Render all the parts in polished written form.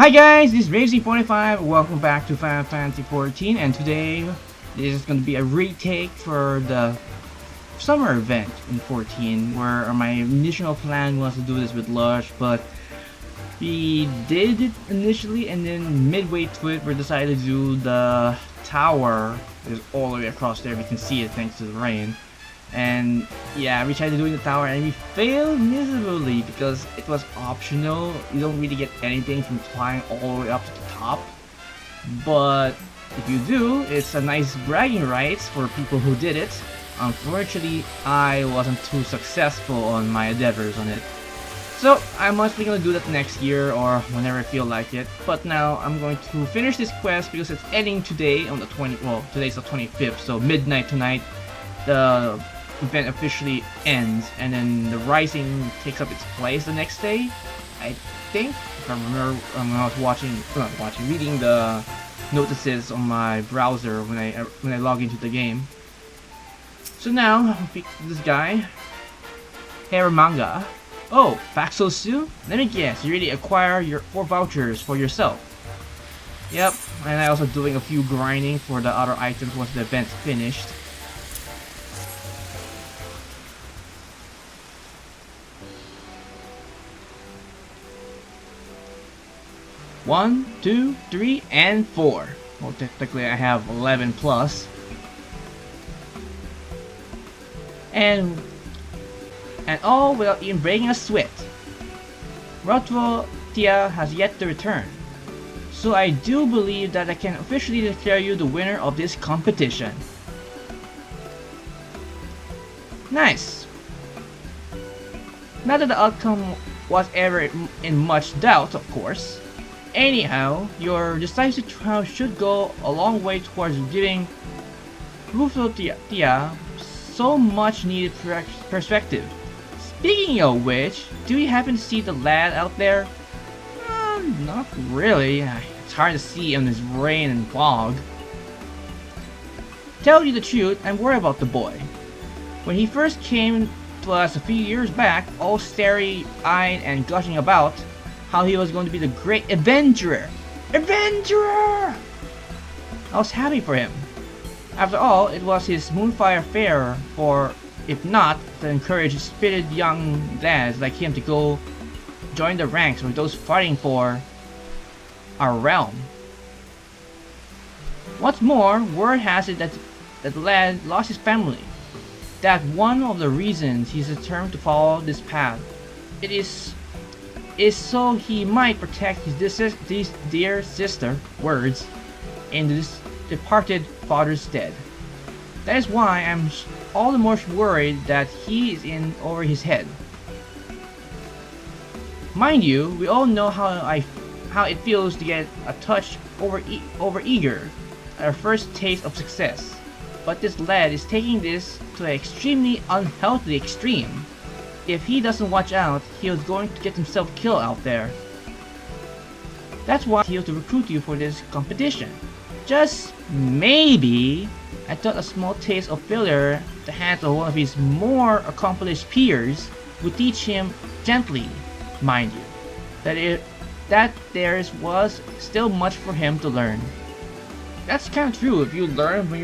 Hi guys, this is Eorzean welcome back to Final Fantasy XIV, and today this is going to be a retake for the summer event in 14, where my initial plan was to do this with Lush, but we did it initially, and then midway through it we decided to do the tower. It's all the way across there, we can see it thanks to the rain. And yeah, we tried to do the tower and we failed miserably because it was optional. You don't really get anything from flying all the way up to the top. But if you do, it's a nice bragging rights for people who did it. Unfortunately, I wasn't too successful on my endeavors on it. So I'm mostly gonna do that next year or whenever I feel like it. But now I'm going to finish this quest because it's ending today on the today's the 25th, so midnight tonight. The event officially ends, and then the rising takes up its place the next day. I think, if I remember, when I was reading the notices on my browser when I log into the game. So now I'll pick this guy, Haermaga. Oh, back so soon? Let me guess, you already acquire your 4 vouchers for yourself. Yep, and I also doing a few grinding for the other items once the event's finished. One, 2, 3, and 4. Well, technically I have 11 plus. And all without even breaking a sweat. Tia has yet to return. So I do believe that I can officially declare you the winner of this competition. Nice. Not that the outcome was ever in much doubt, of course. Anyhow, your decisive trial should go a long way towards giving Tia so much needed perspective. Speaking of which, do you happen to see the lad out there? Not really. It's hard to see in this rain and fog. Tell you the truth, I'm worried about the boy. When he first came to us a few years back, all starry-eyed and gushing about how he was going to be the great adventurer. I was happy for him. After all, it was his Moonfire Faire for, if not, to encourage spirited young lads like him to go join the ranks with those fighting for our realm. What's more, word has it that the lad lost his family. That one of the reasons he's determined to follow this path. It is so he might protect his dear sister, words, in this departed father's stead. That is why I'm all the more worried that he is in over his head. Mind you, we all know how it feels to get a touch over eager at our first taste of success. But this lad is taking this to an extremely unhealthy extreme. If he doesn't watch out, he is going to get himself killed out there. That's why he was to recruit you for this competition. Just maybe, I thought a small taste of failure at the hands of one of his more accomplished peers would teach him gently, mind you, that there was still much for him to learn. That's kind of true. If you learn from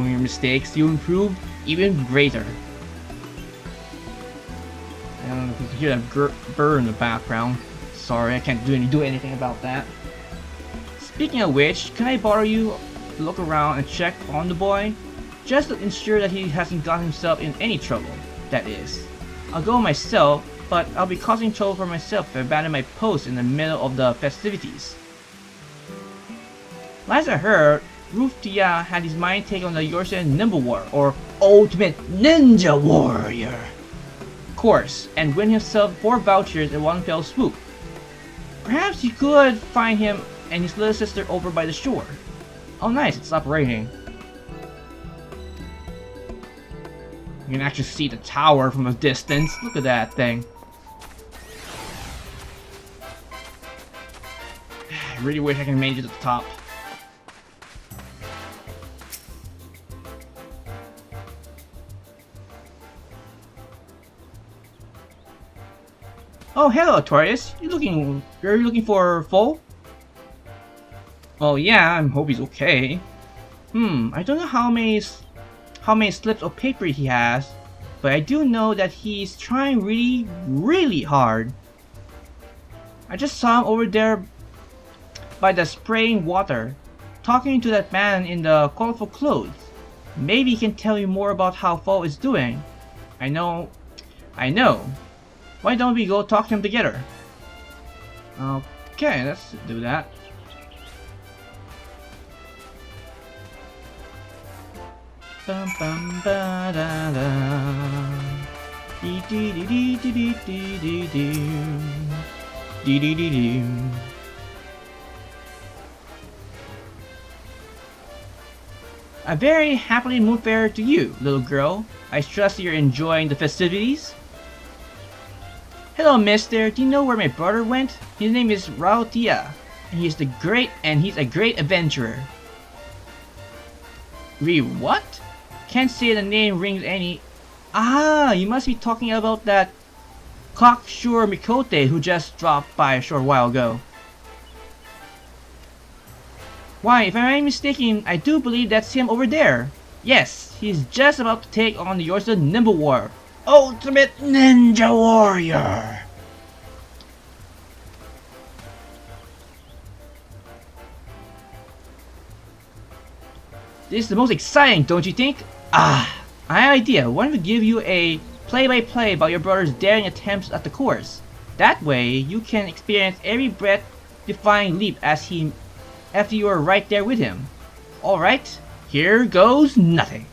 your mistakes, you improve even greater. I don't know if you can hear that bird in the background. Sorry, I can't do anything about that. Speaking of which, can I borrow you to look around and check on the boy? Just to ensure that he hasn't got himself in any trouble, that is. I'll go myself, but I'll be causing trouble for myself if I abandon my post in the middle of the festivities. Last I heard, Tia had his mind taken on the Eorzean Nimble Warrior, or Ultimate Ninja Warrior course, and win himself 4 vouchers in one fell swoop. Perhaps you could find him and his little sister over by the shore. Oh nice, it stopped raining. You can actually see the tower from a distance. Look at that thing. I really wish I could make it to the top. Oh, hello, Taurus. You're looking for Foal? Oh yeah, I hope he's okay. I don't know how many slips of paper he has, but I do know that he's trying really, really hard. I just saw him over there by the spraying water, talking to that man in the colorful clothes. Maybe he can tell you more about how Foal is doing. I know. Why don't we go talk to him together? Okay, let's do that. Bum bum ba da da. Dee dee dee dee dee dee dee dee. Dee dee dee dee. A very happily Moonfire to you, little girl. I trust you're enjoying the festivities. Hello, mister. Do you know where my brother went? His name is Rautia, and he's a great adventurer. What? Can't say the name rings any. Ah, you must be talking about that cocksure Mikote who just dropped by a short while ago. Why, if I'm not mistaken, I do believe that's him over there. Yes, he's just about to take on the Eorzean Nimble Warrior. Ultimate Ninja Warrior! This is the most exciting, don't you think? I have an idea. Why don't we give you a play-by-play about your brother's daring attempts at the course? That way, you can experience every breath-defying leap after you are right there with him. Alright, here goes nothing.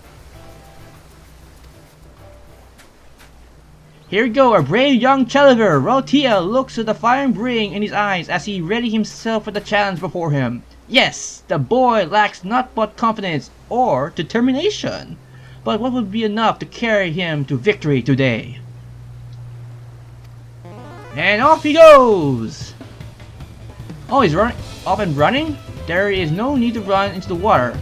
Here we go, our brave young challenger, Rautia, looks at the fire and bring in his eyes as he readies himself for the challenge before him. Yes, the boy lacks not but confidence or determination, but what would be enough to carry him to victory today? And off he goes! Oh, he's running, off and running? There is no need to run into the water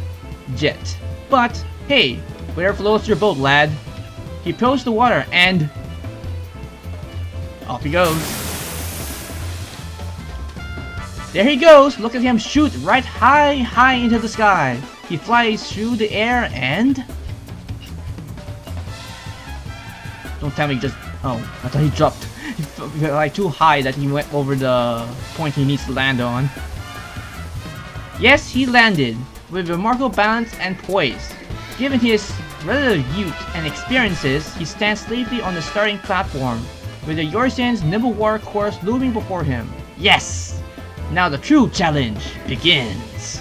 yet. But, hey, whatever floats your boat, lad. He approached the water and off he goes. There he goes! Look at him shoot right high into the sky. He flies through the air and... Don't tell me he just... Oh, I thought he dropped. He fell like too high that he went over the point he needs to land on. Yes, he landed with remarkable balance and poise. Given his relative youth and experiences, he stands safely on the starting platform, with the Eorzean Nimble Warrior course looming before him. Yes! Now the true challenge begins!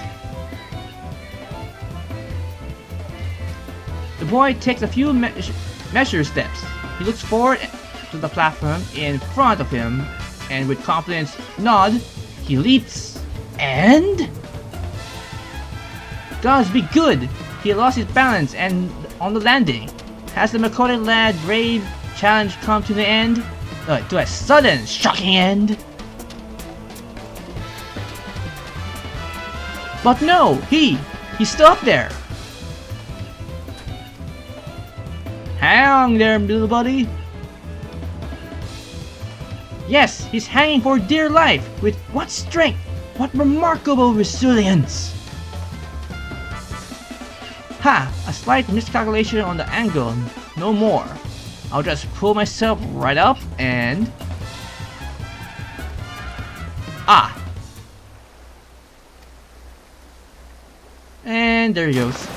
The boy takes a few measured steps. He looks forward to the platform in front of him, and with confidence nod, he leaps, and... Gods be good! He lost his balance and on the landing. Has the Mikote lad brave challenge come to the end? To a sudden, shocking end? But no! He's still up there! Hang on there, little buddy! Yes, he's hanging for dear life! With what strength! What remarkable resilience! Ha! A slight miscalculation on the angle, no more. I'll just pull myself right up and... Ah! And there he goes.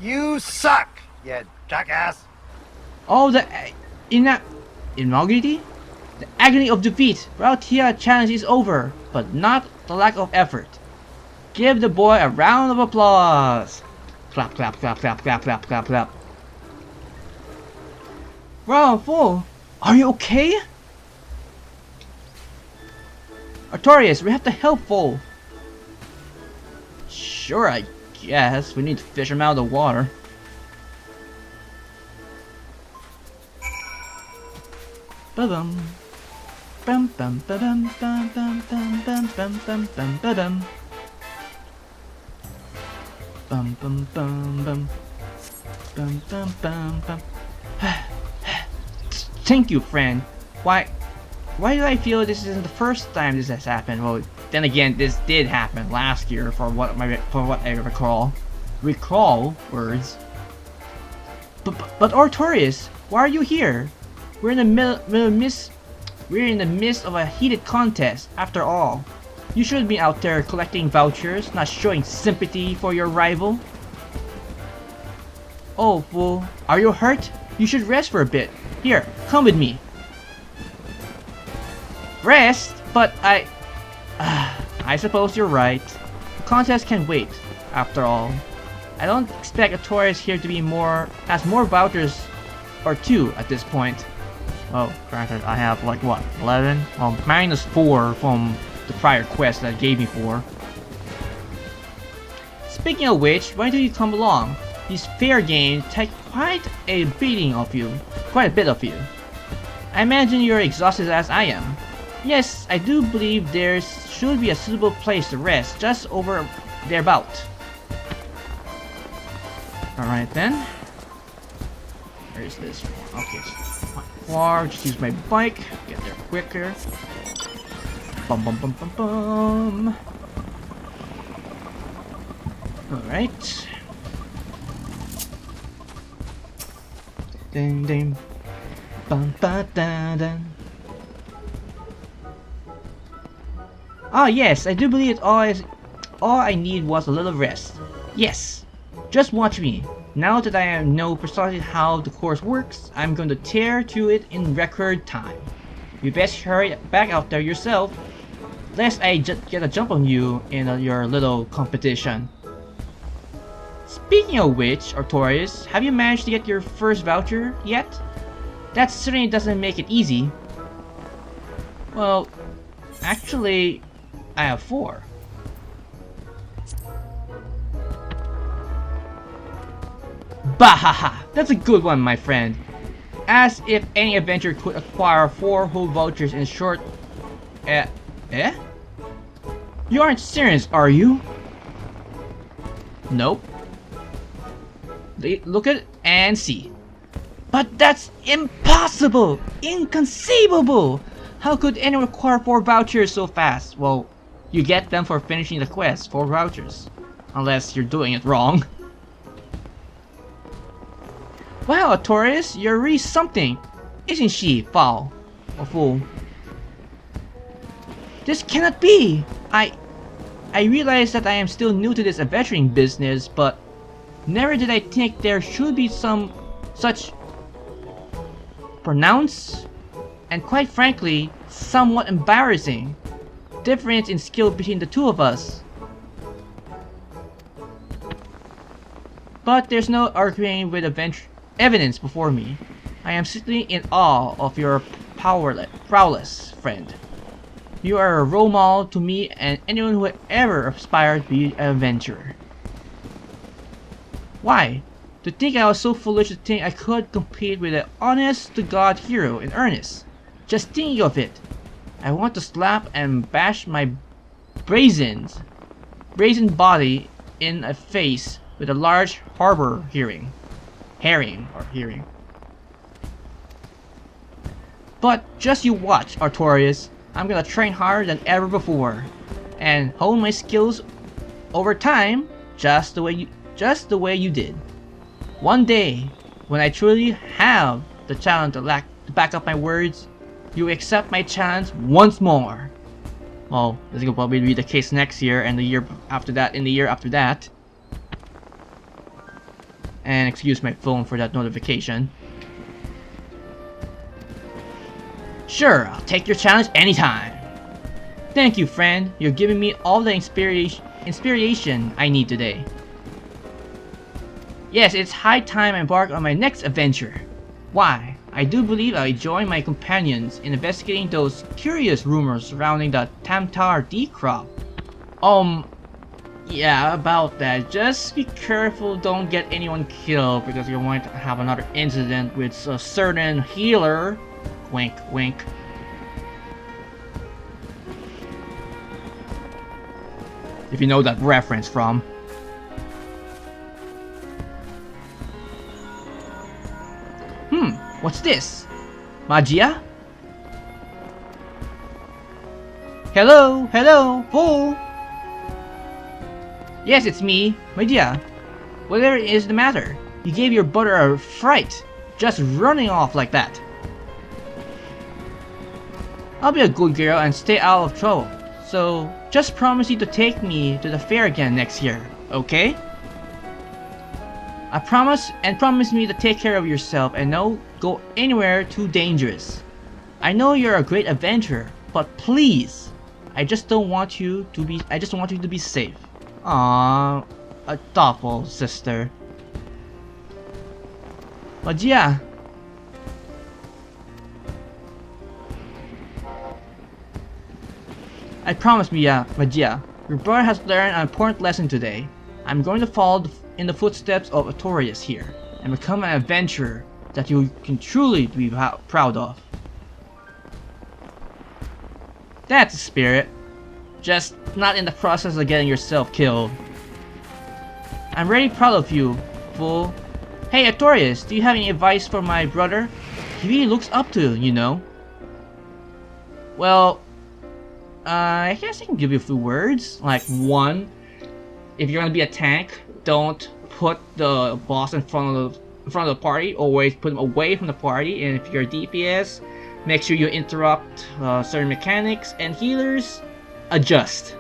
You suck, you jackass! Oh, the... Inaugurity? The agony of defeat! Rautia challenge is over, but not the lack of effort. Give the boy a round of applause! Clap, clap, clap, clap, clap, clap, clap, clap. Wow, Foal, are you okay? Artorias, we have to help Foal. Sure, I guess. We need to fish him out of the water. Ba-bum. Bum bum ba-bum bum bum bum bum bum bum bum ba-dum. Bum bum bum bum bum bum bum bum. Thank you, friend. Why do I feel this isn't the first time this has happened? Well, then again, this did happen last year for what I recall. Recall words. But Artorias, why are you here? We're in the midst of a heated contest, after all. You should be out there collecting vouchers, not showing sympathy for your rival. Oh, fool. Are you hurt? You should rest for a bit. Here, come with me. Rest? But I suppose you're right. The contest can wait, after all. I don't expect a tourist here to be has more vouchers or 2 at this point. Oh, granted, I have like what, 11? Well, minus 4 from the prior quest that gave me 4. Speaking of which, why don't you come along? These fair games take quite a bit of you. I imagine you're exhausted as I am. Yes, I do believe there should be a suitable place to rest just over thereabout. Alright then. Where is this? Okay, just use my bike, get there quicker. Bum bum bum bum bum. Alright. Ding ding. Bum ba da da. Ah yes, I do believe all I need was a little rest. Yes. Just watch me. Now that I know precisely how the course works, I'm going to tear through it in record time. You best hurry back out there yourself, lest I get a jump on you in your little competition. Speaking of which, Artorias, have you managed to get your first voucher yet? That certainly doesn't make it easy. Well, actually, I have 4. Bahaha! That's a good one, my friend. As if any adventurer could acquire 4 whole vouchers in short... Eh? You aren't serious, are you? Nope. Look at it and see. But that's impossible! Inconceivable! How could anyone acquire 4 vouchers so fast? Well, you get them for finishing the quest, 4 vouchers. Unless you're doing it wrong. Wow, Taurus, you're really something, isn't she, foul? Or fool? This cannot be! I realize that I am still new to this adventuring business, but never did I think there should be some such pronounced, and quite frankly, somewhat embarrassing difference in skill between the 2 of us. But there's no arguing with evidence before me. I am simply in awe of your prowess, friend. You are a role model to me and anyone who ever aspired to be an adventurer. Why? To think I was so foolish to think I could compete with an honest-to-God hero in earnest. Just thinking of it, I want to slap and bash my brazen body in a face with a large harbor herring. But just you watch, Artorias. I'm gonna train harder than ever before, and hone my skills over time, just the way you did. One day, when I truly have the talent to back up my words, you accept my challenge once more. Well, this will probably be the case next year and the year after that, in the year after that. And excuse my phone for that notification. Sure, I'll take your challenge anytime. Thank you, friend. You're giving me all the inspiration I need today. Yes, it's high time I embark on my next adventure. Why? I do believe I'll join my companions in investigating those curious rumors surrounding the Tamtar D crop. Yeah, about that. Just be careful, don't get anyone killed because you're going to have another incident with a certain healer. Wink, wink. If you know that reference from. What's this? Magia? Hello, hello, fool! Yes, it's me, Magia. Whatever is the matter? You gave your brother a fright, just running off like that. I'll be a good girl and stay out of trouble, so just promise you to take me to the fair again next year, okay? I promise, and promise me to take care of yourself and don't go anywhere too dangerous. I know you're a great adventurer, but please, I just want you to be safe. Aww, a thoughtful sister. Magia. I promise, Magia. Your brother has learned an important lesson today. I'm going to follow in the footsteps of Eorzean here and become an adventurer that you can truly be proud of. That's the spirit. Just not in the process of getting yourself killed. I'm really proud of you, fool. Hey, Eorzean, do you have any advice for my brother? He really looks up to you, you know. Well, I guess I can give you a few words. Like, one, if you're gonna be a tank, don't put the boss in front of the party. Always put him away from the party. And if you're a DPS, make sure you interrupt certain mechanics. And healers, adjust.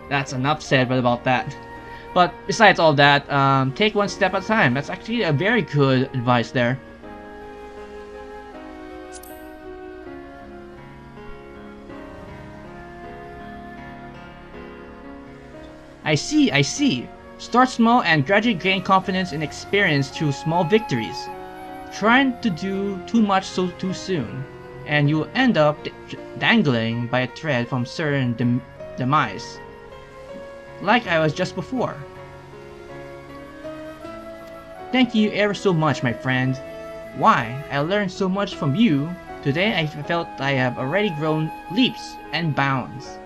That's enough said about that. But besides all that, take one step at a time. That's actually a very good advice there. I see. Start small and gradually gain confidence and experience through small victories. Trying to do too much too soon, and you will end up dangling by a thread from certain demise. Like I was just before. Thank you ever so much, my friend. Why, I learned so much from you. Today I felt I have already grown leaps and bounds.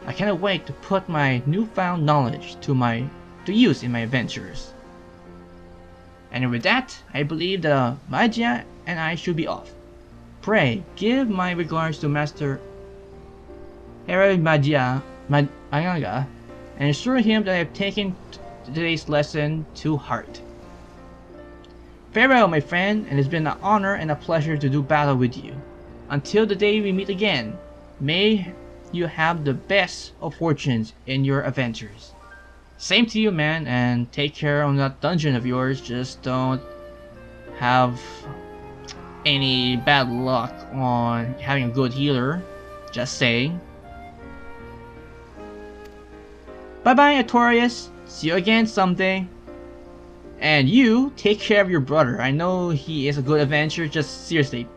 I cannot wait to put my newfound knowledge to use in my adventures. And with that, I believe the Magia and I should be off. Pray, give my regards to Master Haermaga and assure him that I have taken today's lesson to heart. Farewell, my friend, and it's been an honor and a pleasure to do battle with you. Until the day we meet again, may you have the best of fortunes in your adventures. Same to you, man, and take care on that dungeon of yours. Just don't have any bad luck on having a good healer. Just saying. Bye bye, Eorzean. See you again someday. And you, take care of your brother. I know he is a good adventurer, just seriously,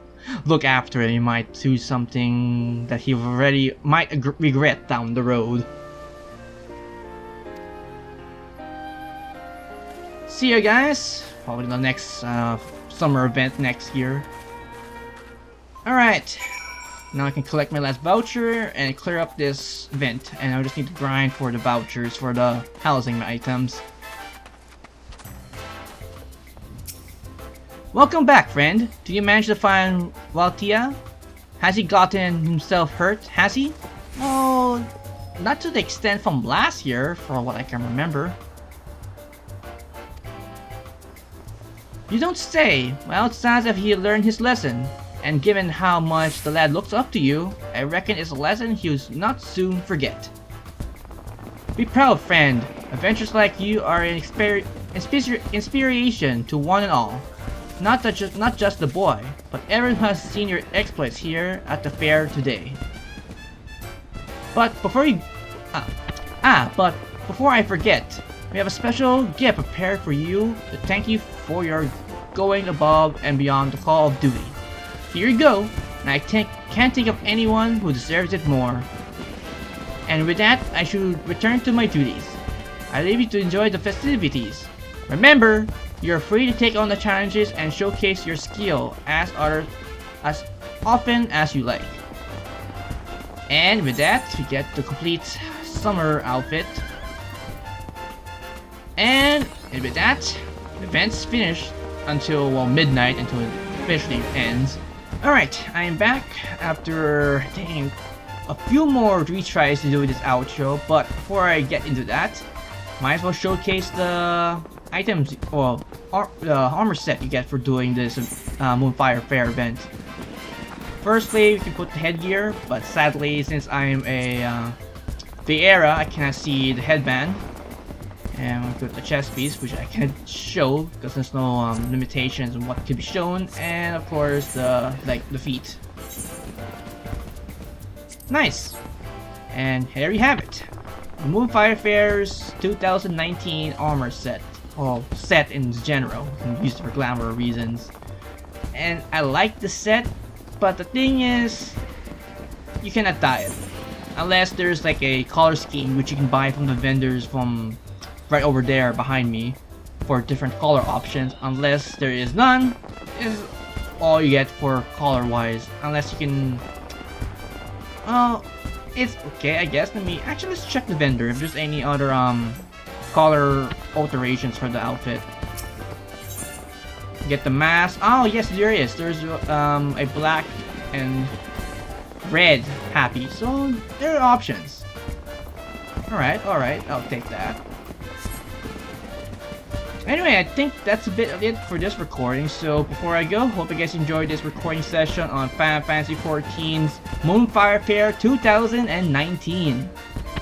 look after him. He might do something that he already might regret down the road. See you guys, probably in the next summer event next year. Alright, now I can collect my last voucher and clear up this event, and I just need to grind for the vouchers for the housing items. Welcome back, friend. Do you manage to find Valtia? Has he gotten himself hurt, has he? Oh, not to the extent from last year, for what I can remember. You don't say. Well, it sounds as if he learned his lesson. And given how much the lad looks up to you, I reckon it's a lesson he'll not soon forget. Be proud, friend. Adventures like you are an inspiration to one and all. Not just the boy, but everyone has seen your exploits here at the fair today. But before I forget, we have a special gift prepared for you to thank you for your going above and beyond the call of duty. Here you go, and I can't think of anyone who deserves it more. And with that, I should return to my duties. I leave you to enjoy the festivities. Remember, you're free to take on the challenges and showcase your skill as often as you like. And with that, we get the complete summer outfit. And with that, the event's finished until, well, midnight, until it officially ends. Alright, I am back after taking a few more retries to do this outro, but before I get into that, might as well showcase the items, or the armor set you get for doing this Moonfire Faire event. Firstly, you can put the headgear, but sadly, since I'm a Viera, I cannot see the headband. And I'll put the chest piece, which I can't show because there's no limitations on what can be shown, and of course the feet. Nice. And here you have it, the Moonfire Faire's 2019 armor set, or set in general. You can use it for glamour reasons. And I like the set, but the thing is, you cannot dye it unless there's like a color scheme which you can buy from the vendors from right over there behind me for different color options. Unless there is none, is all you get for color wise. Unless you can, it's okay, I guess. Let's check the vendor if there's any other color alterations for the outfit. Get the mask. Oh yes, there is. There's a black and red happy, so there are options. Alright, I'll take that. Anyway, I think that's a bit of it for this recording, so before I go, hope you guys enjoyed this recording session on Final Fantasy XIV's Moonfire Faire 2019.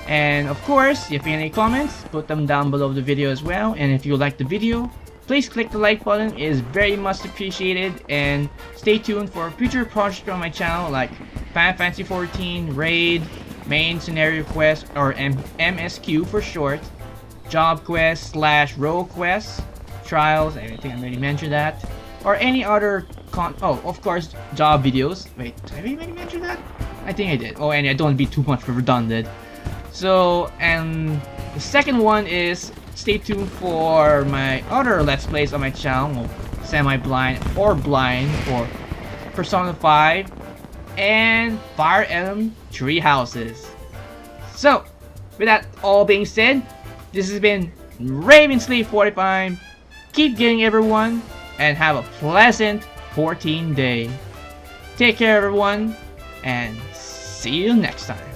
And of course, if you have any comments, put them down below the video as well, and if you like the video, please click the like button, it is very much appreciated, and stay tuned for future projects on my channel like Final Fantasy XIV, Raid, Main Scenario Quest, or MSQ for short, Job Quest / Role Quests, Trials, I think I already mentioned that, or any other of course, job videos. Wait, did I already mention that? I think I did. Oh, and I don't want to be too much redundant. So, and the second one is, stay tuned for my other Let's Plays on my channel, semi-blind or blind, for Persona 5 and Fire Emblem Three Houses. So, with that all being said, this has been Ravensleep45. Keep getting everyone, and have a pleasant 14 day. Take care everyone, and see you next time.